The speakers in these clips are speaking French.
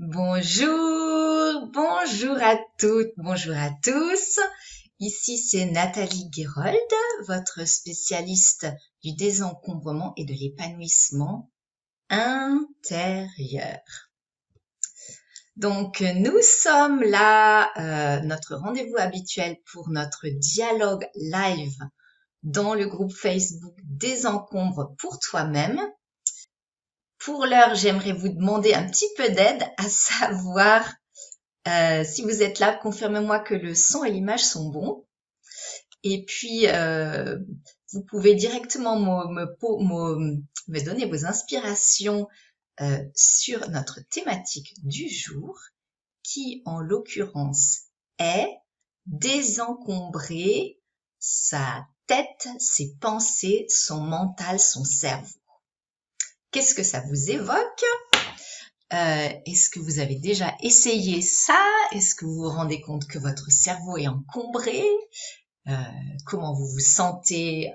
Bonjour à toutes, bonjour à tous. Ici c'est Nathalie Guérold, votre spécialiste du désencombrement et de l'épanouissement intérieur. Donc nous sommes là, notre rendez-vous habituel pour notre dialogue live dans le groupe Facebook Désencombre pour toi-même. Pour l'heure, j'aimerais vous demander un petit peu d'aide, à savoir si vous êtes là, confirmez-moi que le son et l'image sont bons. Et puis, vous pouvez directement me donner vos inspirations sur notre thématique du jour, qui en l'occurrence est désencombrer sa tête, ses pensées, son mental, son cerveau. Qu'est-ce que ça vous évoque? Est-ce que vous avez déjà essayé ça? Est-ce que vous vous rendez compte que votre cerveau est encombré? Comment vous vous sentez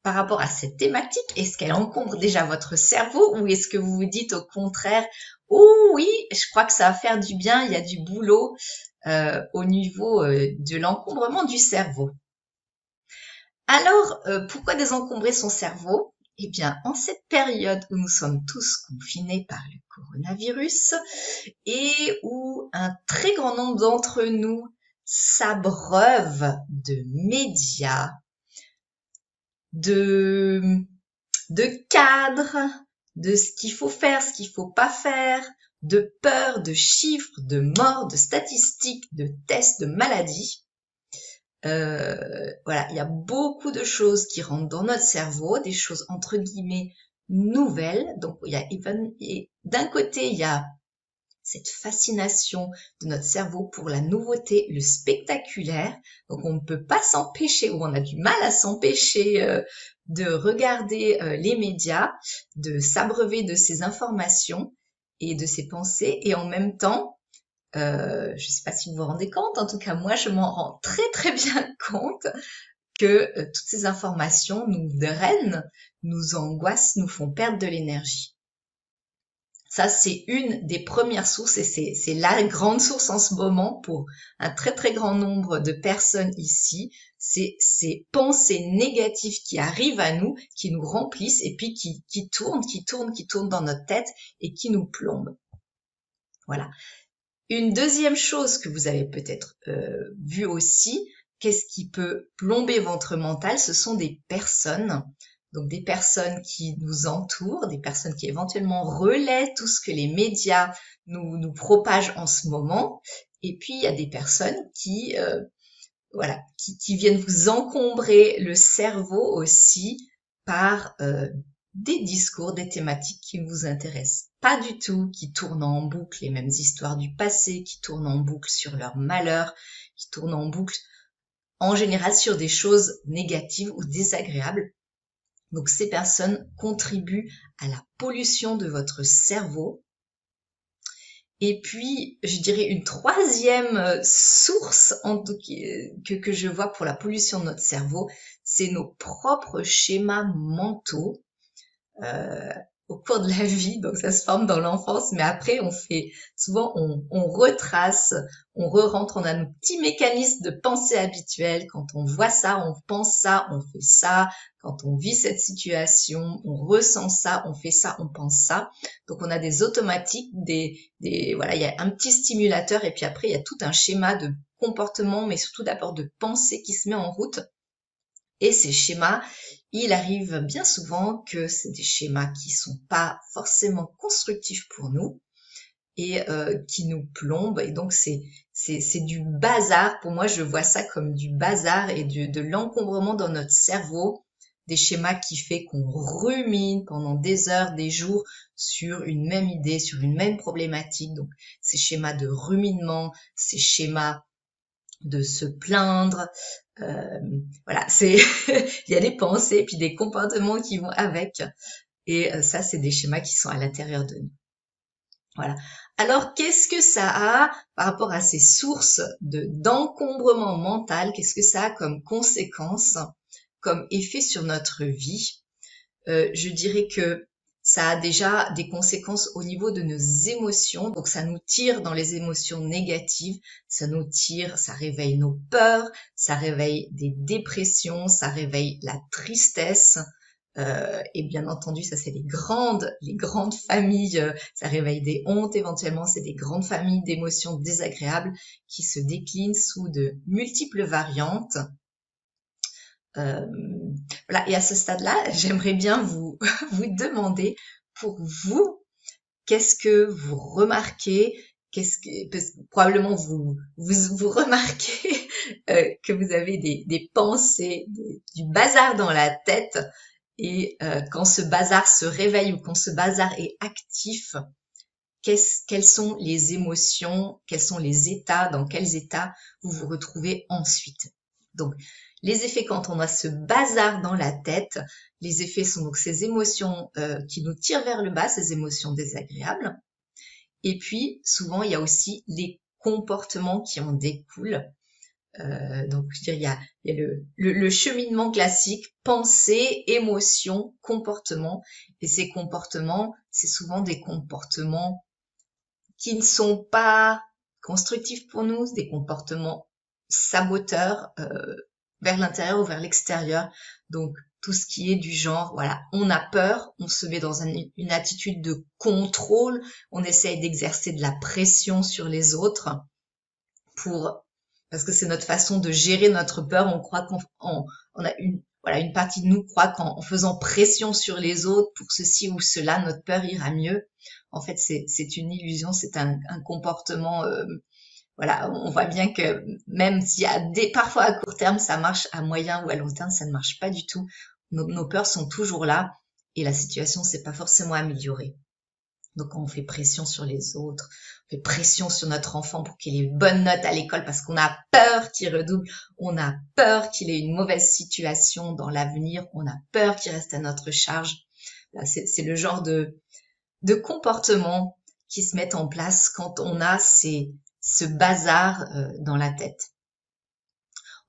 par rapport à cette thématique? Est-ce qu'elle encombre déjà votre cerveau ou est-ce que vous vous dites au contraire, oh oui, je crois que ça va faire du bien, il y a du boulot au niveau de l'encombrement du cerveau. Alors, pourquoi désencombrer son cerveau? Eh bien, en cette période où nous sommes tous confinés par le coronavirus et où un très grand nombre d'entre nous s'abreuvent de médias, de cadres, de ce qu'il faut faire, ce qu'il faut pas faire, de peur, de chiffres, de morts, de statistiques, de tests, de maladies. Voilà, il y a beaucoup de choses qui rentrent dans notre cerveau, des choses entre guillemets nouvelles. Donc, d'un côté, il y a cette fascination de notre cerveau pour la nouveauté, le spectaculaire. Donc, on ne peut pas s'empêcher, ou on a du mal à s'empêcher de regarder les médias, de s'abreuver de ces informations et de ces pensées, et en même temps, je ne sais pas si vous vous rendez compte, en tout cas moi je m'en rends très très bien compte que toutes ces informations nous drainent, nous angoissent, nous font perdre de l'énergie. Ça c'est une des premières sources et c'est la grande source en ce moment pour un très très grand nombre de personnes ici. C'est ces pensées négatives qui arrivent à nous, qui nous remplissent et puis qui tournent dans notre tête et qui nous plombent. Voilà. Une deuxième chose que vous avez peut-être vu aussi, qu'est-ce qui peut plomber votre mental, ce sont des personnes. Donc des personnes qui nous entourent, des personnes qui éventuellement relaient tout ce que les médias nous propagent en ce moment. Et puis il y a des personnes qui viennent vous encombrer le cerveau aussi par des discours, des thématiques qui ne vous intéressent pas du tout, qui tournent en boucle les mêmes histoires du passé, qui tournent en boucle sur leurs malheurs, qui tournent en boucle en général sur des choses négatives ou désagréables. Donc ces personnes contribuent à la pollution de votre cerveau. Et puis, je dirais une troisième source que je vois pour la pollution de notre cerveau, c'est nos propres schémas mentaux au cours de la vie. Donc ça se forme dans l'enfance, mais après on retrace, on re-rentre, on a nos petits mécanismes de pensée habituels. Quand on voit ça, on pense ça, on fait ça. Quand on vit cette situation, on ressent ça, on fait ça, on pense ça. Donc on a des automatiques, voilà, il y a un petit stimulateur et puis après il y a tout un schéma de comportement, mais surtout d'abord de pensée qui se met en route. Et ces schémas, il arrive bien souvent que c'est des schémas qui sont pas forcément constructifs pour nous et qui nous plombent. Et donc c'est du bazar. Pour moi, je vois ça comme du bazar et de l'encombrement dans notre cerveau, des schémas qui fait qu'on rumine pendant des heures, des jours sur une même idée, sur une même problématique. Donc ces schémas de ruminement, ces schémas de se plaindre, voilà, il y a des pensées puis des comportements qui vont avec, et ça c'est des schémas qui sont à l'intérieur de nous. Voilà. Alors qu'est-ce que ça a par rapport à ces sources d'encombrement mental? Qu'est-ce que ça a comme conséquence, comme effet sur notre vie? Je dirais que ça a déjà des conséquences au niveau de nos émotions. Donc ça nous tire dans les émotions négatives, ça nous tire, ça réveille nos peurs, ça réveille des dépressions, ça réveille la tristesse. Et bien entendu, ça c'est les grandes familles, ça réveille des hontes éventuellement, c'est des grandes familles d'émotions désagréables qui se déclinent sous de multiples variantes. Voilà. Et à ce stade-là, j'aimerais bien vous demander, pour vous, qu'est-ce que vous remarquez, parce que probablement vous remarquez que vous avez des pensées, du bazar dans la tête, et quand ce bazar se réveille ou quand ce bazar est actif, quelles sont les émotions, quels sont les états, dans quels états vous vous retrouvez ensuite. Donc, les effets quand on a ce bazar dans la tête, les effets sont donc ces émotions qui nous tirent vers le bas, ces émotions désagréables. Et puis, souvent, il y a aussi les comportements qui en découlent. Donc, je dirais, il y a le cheminement classique, pensée, émotion, comportement. Et ces comportements, c'est souvent des comportements qui ne sont pas constructifs pour nous, des comportements saboteurs vers l'intérieur ou vers l'extérieur. Donc, tout ce qui est du genre, voilà, on a peur, on se met dans une attitude de contrôle, on essaye d'exercer de la pression sur les autres parce que c'est notre façon de gérer notre peur. On croit qu'on a une partie de nous croit qu'en faisant pression sur les autres pour ceci ou cela, notre peur ira mieux. En fait, c'est une illusion, c'est un comportement, voilà, on voit bien que même s'il y a parfois à court terme, ça marche, à moyen ou à long terme, ça ne marche pas du tout. Nos peurs sont toujours là et la situation s'est pas forcément améliorée. Donc, quand on fait pression sur les autres, on fait pression sur notre enfant pour qu'il ait une bonne note à l'école parce qu'on a peur qu'il redouble, on a peur qu'il ait une mauvaise situation dans l'avenir, on a peur qu'il reste à notre charge. Là, c'est le genre de comportements qui se mettent en place quand on a ce bazar dans la tête.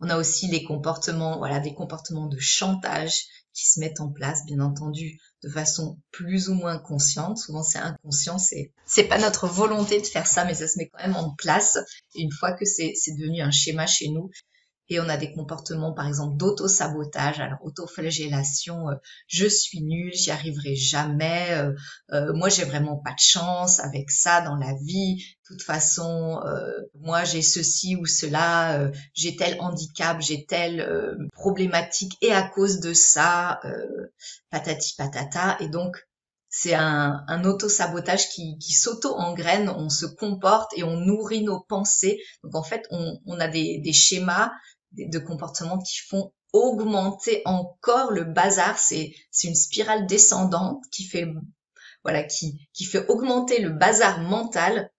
On a aussi les comportements, voilà, des comportements de chantage qui se mettent en place, bien entendu, de façon plus ou moins consciente. Souvent, c'est inconscient, c'est pas notre volonté de faire ça, mais ça se met quand même en place. Et une fois que c'est devenu un schéma chez nous, et on a des comportements, par exemple, d'auto-sabotage, alors auto-flagellation, je suis nulle, j'y arriverai jamais, moi j'ai vraiment pas de chance avec ça dans la vie, de toute façon, moi j'ai ceci ou cela, j'ai tel handicap, j'ai telle problématique, et à cause de ça, patati patata, et donc c'est un auto-sabotage qui s'auto-engraine, on se comporte et on nourrit nos pensées. Donc en fait, on a des schémas de comportements qui font augmenter encore le bazar. C'est une spirale descendante qui fait, voilà, qui fait augmenter le bazar mental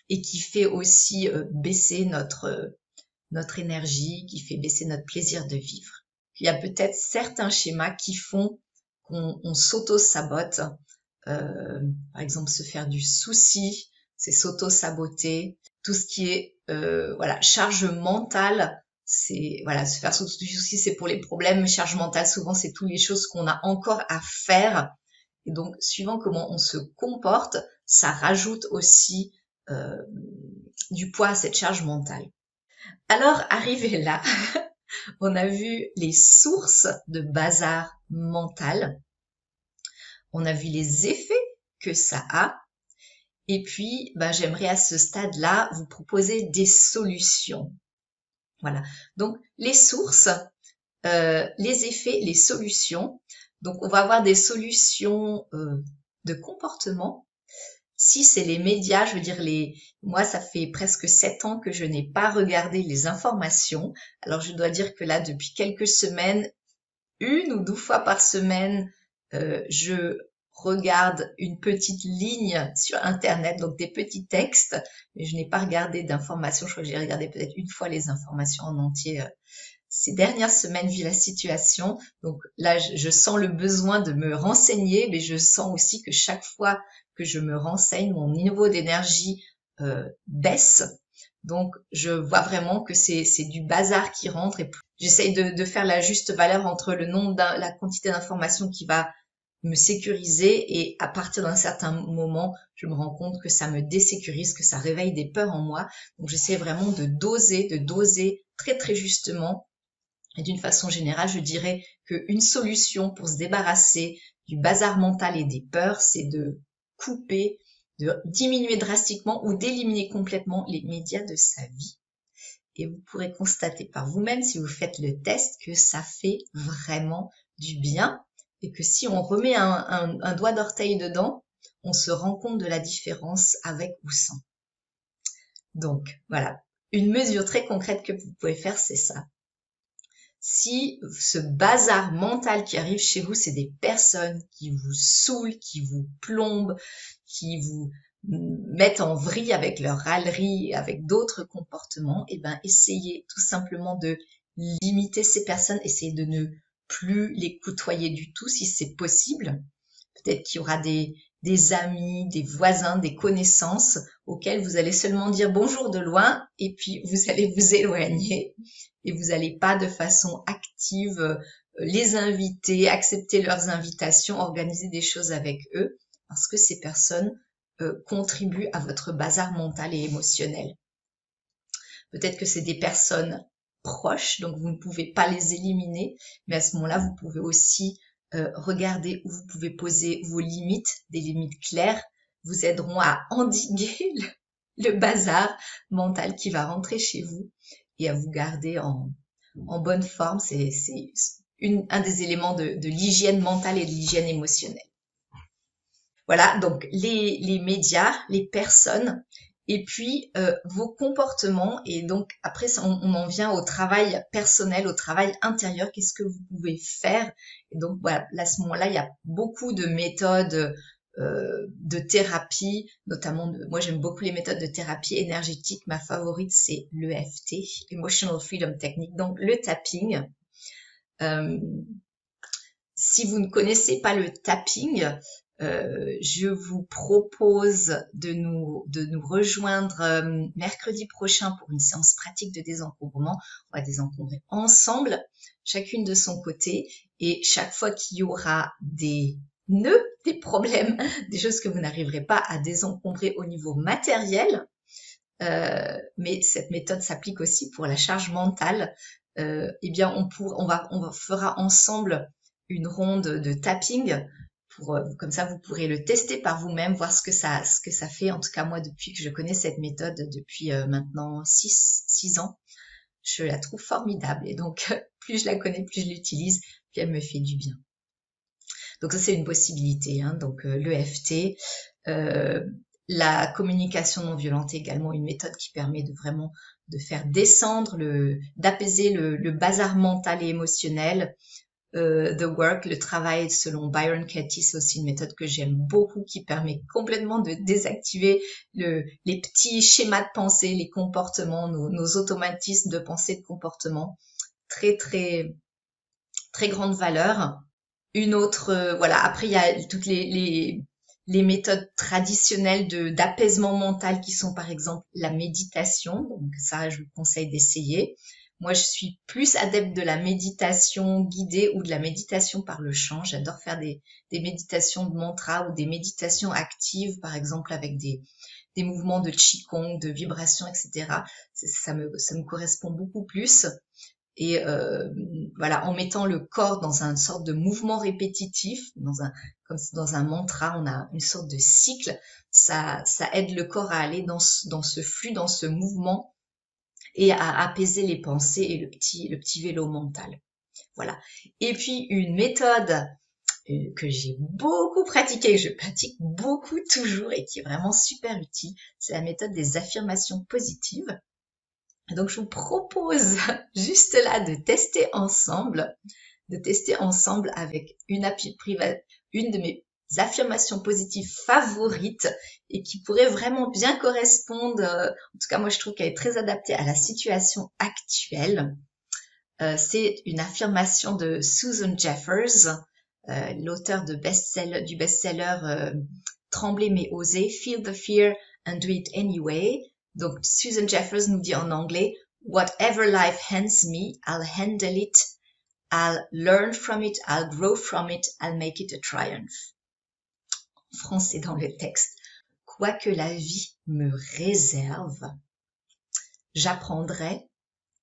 et qui fait aussi baisser notre énergie, qui fait baisser notre plaisir de vivre. Il y a peut-être certains schémas qui font qu'on s'auto-sabote. Par exemple, se faire du souci, c'est s'auto-saboter. Tout ce qui est voilà, charge mentale, c'est voilà, se faire du souci, c'est pour les problèmes. Charge mentale, souvent, c'est toutes les choses qu'on a encore à faire. Et donc, suivant comment on se comporte, ça rajoute aussi du poids à cette charge mentale. Alors, arrivé là, on a vu les sources de bazar mental. On a vu les effets que ça a. Et puis, j'aimerais à ce stade-là vous proposer des solutions. Voilà. Donc, les sources, les effets, les solutions. Donc, on va avoir des solutions de comportement. Si c'est les médias, je veux dire moi, ça fait presque 7 ans que je n'ai pas regardé les informations. Alors, je dois dire que là, depuis quelques semaines, 1 ou 2 fois par semaine, je regarde une petite ligne sur Internet, donc des petits textes, mais je n'ai pas regardé d'informations. Je crois que j'ai regardé peut-être 1 fois les informations en entier ces dernières semaines vu la situation. Donc là, je sens le besoin de me renseigner, mais je sens aussi que chaque fois que je me renseigne, mon niveau d'énergie baisse. Donc, je vois vraiment que c'est du bazar qui rentre et j'essaye de faire la juste valeur entre le nombre la quantité d'informations qui va me sécuriser, et à partir d'un certain moment, je me rends compte que ça me désécurise, que ça réveille des peurs en moi. Donc j'essaie vraiment de doser très très justement. Et d'une façon générale, je dirais qu'une solution pour se débarrasser du bazar mental et des peurs, c'est de couper, de diminuer drastiquement ou d'éliminer complètement les médias de sa vie. Et vous pourrez constater par vous-même, si vous faites le test, que ça fait vraiment du bien, et que si on remet un doigt d'orteil dedans, on se rend compte de la différence avec ou sans. Donc voilà, une mesure très concrète que vous pouvez faire, c'est ça. Si ce bazar mental qui arrive chez vous, c'est des personnes qui vous saoulent, qui vous plombent, qui vous mettent en vrille avec leur râlerie, avec d'autres comportements, et ben essayez tout simplement de limiter ces personnes, essayez de ne plus les côtoyer du tout si c'est possible. Peut-être qu'il y aura des amis, des voisins, des connaissances auxquels vous allez seulement dire bonjour de loin, et puis vous allez vous éloigner, et vous n'allez pas de façon active les inviter, accepter leurs invitations, organiser des choses avec eux, parce que ces personnes contribuent à votre bazar mental et émotionnel. Peut-être que c'est des personnes proches, donc vous ne pouvez pas les éliminer, mais à ce moment-là, vous pouvez aussi regarder où vous pouvez poser vos limites, des limites claires, vous aideront à endiguer le bazar mental qui va rentrer chez vous et à vous garder en bonne forme. C'est un des éléments de l'hygiène mentale et de l'hygiène émotionnelle. Voilà, donc les médias, les personnes, et puis vos comportements. Et donc après, on en vient au travail personnel, au travail intérieur. Qu'est-ce que vous pouvez faire? Et donc voilà, à ce moment-là, il y a beaucoup de méthodes de thérapie, notamment moi j'aime beaucoup les méthodes de thérapie énergétique. Ma favorite, c'est l'EFT, Emotional Freedom Technique, donc le tapping. Si vous ne connaissez pas le tapping, je vous propose de nous rejoindre mercredi prochain pour une séance pratique de désencombrement. On va désencombrer ensemble, chacune de son côté, et chaque fois qu'il y aura des nœuds, des problèmes, des choses que vous n'arriverez pas à désencombrer au niveau matériel, mais cette méthode s'applique aussi pour la charge mentale, eh bien on fera ensemble une ronde de tapping. Comme ça, vous pourrez le tester par vous-même, voir ce que ça fait. En tout cas, moi, depuis que je connais cette méthode, depuis maintenant 6 ans, je la trouve formidable. Et donc, plus je la connais, plus je l'utilise, puis elle me fait du bien. Donc ça, c'est une possibilité. Hein. Donc, l'EFT, la communication non violente est également une méthode qui permet de faire descendre, d'apaiser le bazar mental et émotionnel. The Work, le travail selon Byron Katie, c'est aussi une méthode que j'aime beaucoup, qui permet complètement de désactiver les petits schémas de pensée, les comportements, nos automatismes de pensée, de comportement. Très, très, très grande valeur. Une autre, voilà, après il y a toutes les méthodes traditionnelles d'apaisement mental qui sont par exemple la méditation. Donc ça, je vous conseille d'essayer. Moi, je suis plus adepte de la méditation guidée ou de la méditation par le chant. J'adore faire des méditations de mantra ou des méditations actives, par exemple avec des mouvements de qigong, de vibrations, etc. Ça me correspond beaucoup plus. Et voilà, en mettant le corps dans une sorte de mouvement répétitif, comme dans un mantra, on a une sorte de cycle. Ça aide le corps à aller dans ce flux, dans ce mouvement, et à apaiser les pensées et le petit vélo mental. Voilà. Et puis une méthode que j'ai beaucoup pratiquée, que je pratique beaucoup toujours et qui est vraiment super utile, c'est la méthode des affirmations positives. Donc je vous propose juste là de tester ensemble avec une de mes affirmations positives favorites et qui pourrait vraiment bien correspondre. En tout cas, moi, je trouve qu'elle est très adaptée à la situation actuelle. C'est une affirmation de Susan Jeffers, l'auteur du best-seller Trembler mais oser, Feel the fear and do it anyway. Donc, Susan Jeffers nous dit en anglais, Whatever life hands me, I'll handle it I'll learn from it, I'll grow from it, I'll make it a triumph. En français dans le texte. Quoi que la vie me réserve, j'apprendrai,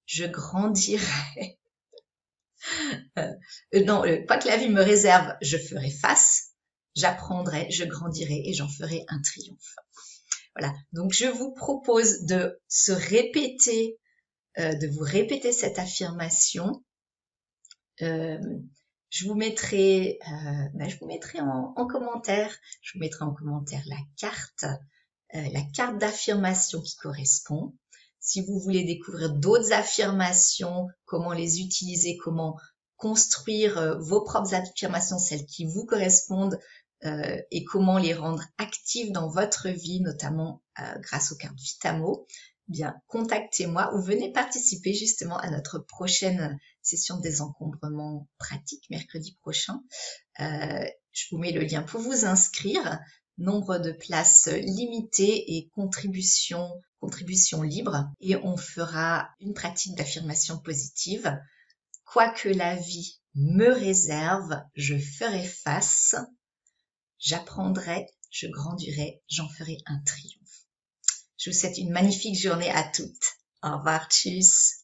je grandirai. Quoi que la vie me réserve, je ferai face, j'apprendrai, je grandirai et j'en ferai un triomphe. Voilà. Donc, je vous propose de se répéter, de vous répéter cette affirmation. Je vous mettrai en commentaire, la carte d'affirmation qui correspond. Si vous voulez découvrir d'autres affirmations, comment les utiliser, comment construire vos propres affirmations, celles qui vous correspondent, et comment les rendre actives dans votre vie, notamment grâce aux cartes Vitamo, bien, contactez-moi ou venez participer justement à notre prochaine session de désencombrement pratique mercredi prochain. Je vous mets le lien pour vous inscrire. Nombre de places limitées et contribution libre. Et on fera une pratique d'affirmation positive. Quoi que la vie me réserve, je ferai face. J'apprendrai, je grandirai, j'en ferai un triomphe. Je vous souhaite une magnifique journée à toutes. Au revoir, tchuss.